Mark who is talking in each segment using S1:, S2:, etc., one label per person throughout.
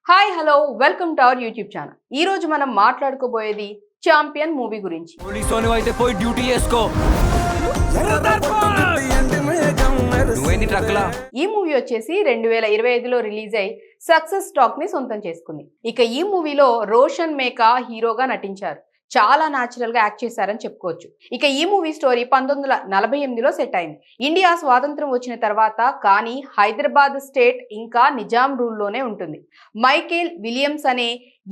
S1: Hi hello welcome to our YouTube channel. ఈ రోజు మనం మాట్లాడుకోబోయేది ఛాంపియన్ మూవీ గురించి.
S2: పోలీసోని అయితే పోయి డ్యూటీ చేసుకో.
S1: ఈ మూవీ వచ్చేసి 2025లో రిలీజ్ అయి సక్సెస్ టాక్ ని సొంతం చేసుకుంది. ఇక ఈ మూవీలో రోషన్ మేకా హీరోగా నటించారు. చాలా న్యాచురల్ గా యాక్ట్ చేశారని చెప్పుకోవచ్చు. ఇక ఈ మూవీ స్టోరీ 1948లో సెట్ అయింది. ఇండియా స్వాతంత్రం వచ్చిన తర్వాత, కానీ హైదరాబాద్ స్టేట్ ఇంకా నిజాం రూల్లోనే ఉంటుంది. మైకేల్ విలియమ్స్ అనే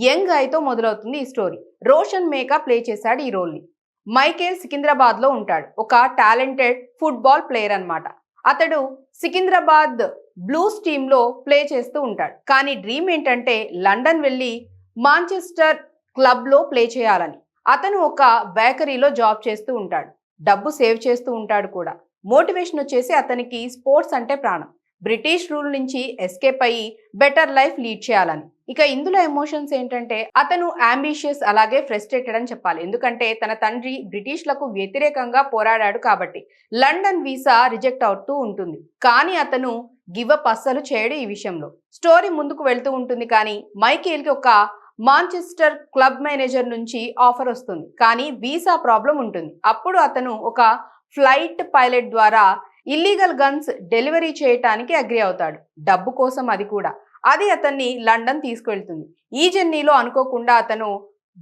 S1: యంగ్ తో మొదలవుతుంది ఈ స్టోరీ. రోషన్ మేకా ప్లే చేశాడు ఈ రోల్ ని. మైకేల్ సికింద్రాబాద్ లో ఉంటాడు. ఒక టాలెంటెడ్ ఫుట్బాల్ ప్లేయర్ అన్నమాట. అతడు సికింద్రాబాద్ బ్లూస్ టీమ్ లో ప్లే చేస్తూ ఉంటాడు. కానీ డ్రీమ్ ఏంటంటే లండన్ వెళ్ళి మాంచెస్టర్ క్లబ్ లో ప్లే చేయాలని. అతను ఒక బేకరీలో జాబ్ చేస్తూ ఉంటాడు. డబ్బు సేవ్ చేస్తూ ఉంటాడు కూడా. మోటివేషన్ వచ్చేసి అతనికి స్పోర్ట్స్ అంటే ప్రాణం. బ్రిటిష్ రూల్ నుంచి ఎస్కేప్ అయ్యి బెటర్ లైఫ్ లీడ్ చేయాలని. ఇక ఇందులో ఎమోషన్స్ ఏంటంటే అతను అంబిషియస్, అలాగే ఫ్రస్ట్రేటెడ్ అని చెప్పాలి. ఎందుకంటే తన తండ్రి బ్రిటిష్లకు వ్యతిరేకంగా పోరాడాడు కాబట్టి. లండన్ వీసా రిజెక్ట్ అవుతూ ఉంటుంది, కానీ అతను గివ్ అప్ అస్సలు చేయడు ఈ విషయంలో. స్టోరీ ముందుకు వెళ్తూ ఉంటుంది, కానీ మైకేల్ కి ఒక మాంచెస్టర్ క్లబ్ మేనేజర్ నుంచి ఆఫర్ వస్తుంది, కానీ వీసా ప్రాబ్లం ఉంటుంది. అప్పుడు అతను ఒక ఫ్లైట్ పైలట్ ద్వారా ఇల్లీగల్ గన్స్ డెలివరీ చేయటానికి అగ్రి అవుతాడు. డబ్బు కోసం అది కూడా. అది అతన్ని లండన్ తీసుకువెళ్తుంది. ఈ జర్నీలో అనుకోకుండా అతను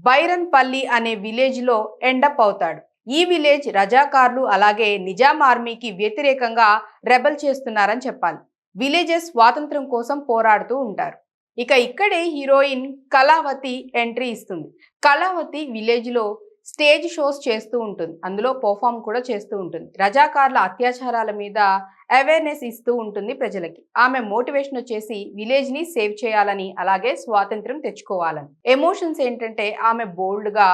S1: బైరన్ పల్లి అనే విలేజ్ లో ఎండప్ అవుతాడు. ఈ విలేజ్ రజాకార్లు అలాగే నిజాం ఆర్మీకి వ్యతిరేకంగా రెబల్ చేస్తున్నారని చెప్పాలి. విలేజెస్ స్వాతంత్రం కోసం పోరాడుతూ ఉంటారు. ఇక ఇక్కడే హీరోయిన్ కళావతి ఎంట్రీ ఇస్తుంది. కళావతి విలేజ్ లో స్టేజ్ షోస్ చేస్తూ ఉంటుంది. అందులో పర్ఫామ్ కూడా చేస్తూ ఉంటుంది. రజాకార్ల అత్యాచారాల మీద అవేర్నెస్ ఇస్తూ ఉంటుంది ప్రజలకి. ఆమె మోటివేషన్ వచ్చేసి విలేజ్ ని సేవ్ చేయాలని, అలాగే స్వాతంత్రం తెచ్చుకోవాలని. ఎమోషన్స్ ఏంటంటే ఆమె బోల్డ్ గా,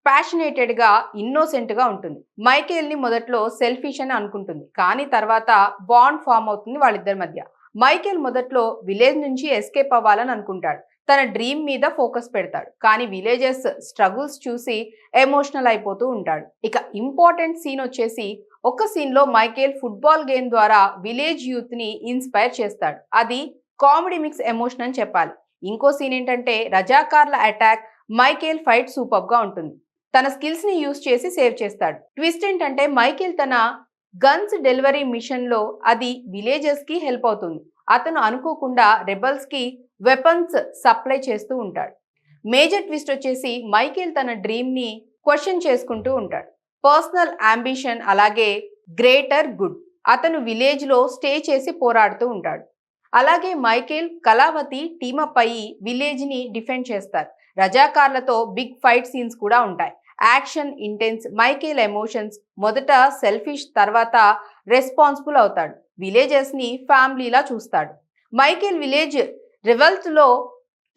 S1: ప్యాషనేటెడ్ గా, ఇన్నోసెంట్ గా ఉంటుంది. మైకేల్ ని మొదట్లో సెల్ఫిష్ అని అనుకుంటుంది, కానీ తర్వాత బాండ్ ఫామ్ అవుతుంది వాళ్ళిద్దరి మధ్య. మైకేల్ మొదట్లో విలేజ్ నుంచి ఎస్కేప్ అవ్వాలని అనుకుంటాడు. తన డ్రీమ్ మీద ఫోకస్ పెడతాడు, కానీ విలేజెస్ స్ట్రగుల్స్ చూసి ఎమోషనల్ అయిపోతూ ఉంటాడు. ఇక ఇంపార్టెంట్ సీన్ వచ్చేసి ఒక సీన్ లో మైకేల్ ఫుట్బాల్ గేమ్ ద్వారా విలేజ్ యూత్ ని ఇన్స్పైర్ చేస్తాడు. అది కామెడీ మిక్స్ ఎమోషన్ అని చెప్పాలి. ఇంకో సీన్ ఏంటంటే రజాకార్ల అటాక్. మైకేల్ ఫైట్ సూపర్ గా ఉంటుంది. తన స్కిల్స్ ని యూజ్ చేసి సేవ్ చేస్తాడు. ట్విస్ట్ ఏంటంటే మైకేల్ తన గన్స్ డెలివరీ మిషన్ లో అది విలేజెస్ కి హెల్ప్ అవుతుంది. అతను అనుకోకుండా రెబల్స్ కి వెపన్స్ సప్లై చేస్తూ ఉంటాడు. మేజర్ ట్విస్ట్ వచ్చేసి మైకేల్ తన డ్రీమ్ ని క్వశ్చన్ చేసుకుంటూ ఉంటాడు. పర్సనల్ అంబిషన్ అలాగే గ్రేటర్ గుడ్. అతను విలేజ్ లో స్టే చేసి పోరాడుతూ ఉంటాడు. అలాగే మైకేల్, కళావతి టీమప్ అయ్యి విలేజ్ ని డిఫెండ్ చేస్తారు. రజాకార్లతో బిగ్ ఫైట్ సీన్స్ కూడా ఉంటాయి. Action intense. Michael emotions. మొదట సెల్ఫిష్, తర్వాత రెస్పాన్సిబుల్ అవుతాడు. విలేజెస్ ని ఫ్యామిలీలా చూస్తాడు. మైకేల్ విలేజ్ రివల్ట్ లో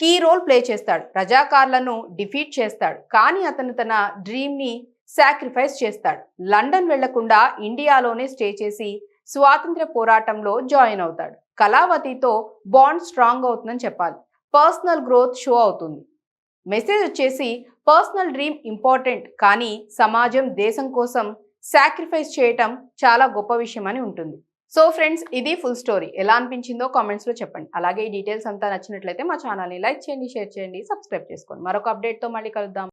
S1: కీ రోల్ ప్లే చేస్తాడు. రజాకార్లను డిఫీట్ చేస్తాడు, కానీ అతను తన డ్రీమ్ ని సాక్రిఫైస్ చేస్తాడు. లండన్ వెళ్లకుండా ఇండియాలోనే స్టే చేసి స్వాతంత్ర పోరాటంలో జాయిన్ అవుతాడు. కళావతితో బాండ్ స్ట్రాంగ్ అవుతుందని చెప్పాలి. పర్సనల్ గ్రోత్ షో అవుతుంది. మెసేజ్ వచ్చేసి పర్సనల్ డ్రీమ్ ఇంపార్టెంట్, కానీ సమాజం, దేశం కోసం సాక్రిఫైస్ చేయటం చాలా గొప్ప విషయం అని ఉంటుంది. సో ఫ్రెండ్స్, ఇది ఫుల్ స్టోరీ. ఎలా అనిపించిందో కామెంట్స్ లో చెప్పండి. అలాగే ఈ డీటెయిల్స్ అంతా నచ్చినట్లయితే మా ఛానల్ని లైక్ చేయండి, షేర్ చేయండి, సబ్స్క్రైబ్ చేసుకోండి. మరొక అప్డేట్తో మళ్ళీ కలుద్దాం.